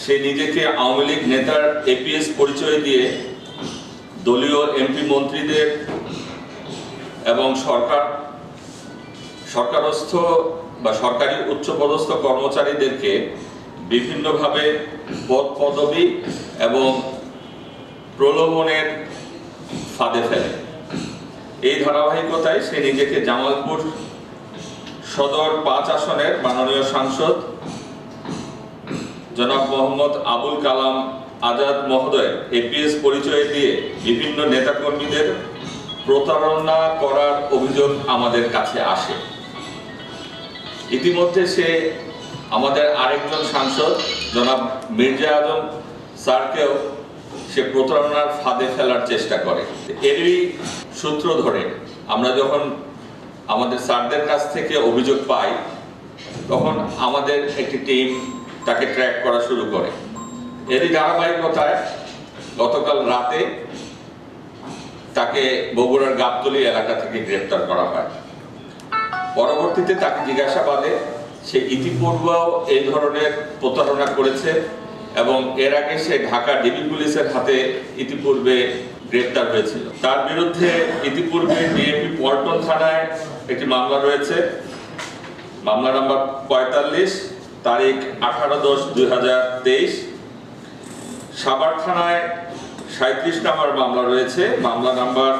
সে নিজেকে আওয়ামী লীগ নেতার এপিএস পরিচয় দিয়ে দলীয় এমপি মন্ত্রীদের এবং সরকারস্থ বা সরকারি উচ্চপদস্থ কর্মচারীদেরকে বিভিন্নভাবে পদ পদবি এবং প্রলোভনের ফাঁদে ফেলে। এই ধারাবাহিকতায় সে নিজেকে জামালপুর সদর 5 আসনের মাননীয় সাংসদ জনাব মোহাম্মদ আবুল কালাম আজাদ মহোদয় এপিএস পরিচয় দিয়ে বিভিন্ন নেতাকর্মীদের প্রতারণা করার অভিযোগ আমাদের কাছে আসে। ইতিমধ্যে সে আমাদের আরেকজন সাংসদ জনাব মির্জা আজম স্যারকেও সে প্রতারণার ফাঁদে ফেলার চেষ্টা করে। এরই সূত্র ধরে আমরা যখন আমাদের স্যারদের কাছ থেকে অভিযোগ পাই, তখন আমাদের একটি টিম তাকে ট্র্যাক করা শুরু করে। এরই ধারাবাহিকতায় গতকাল রাতে তাকে বগুড়ার গাবতলী এলাকা থেকে গ্রেফতার করা হয়। পরবর্তীতে তাকে জিজ্ঞাসাবাদে সে ইতিপূর্বেও এই ধরনের প্রতারণা করেছে এবং এর আগে সে ঢাকা ডিবি পুলিশের হাতে ইতিপূর্বে গ্রেফতার হয়েছিল। তার বিরুদ্ধে ইতিপূর্বে ডিএপি পল্টন থানায় একটি মামলা রয়েছে, মামলা নাম্বার 45 তারিখ 18/10/2023। সাভার থানায় 37 নম্বর মামলা রয়েছে, মামলা নাম্বার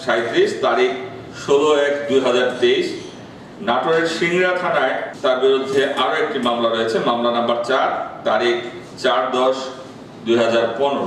37 তারিখ 16/1/2023। নাটোরের সিংড়া থানায় তার বিরুদ্ধে আরো একটি মামলা রয়েছে, মামলা নাম্বার 4 তারিখ 4/10/2015।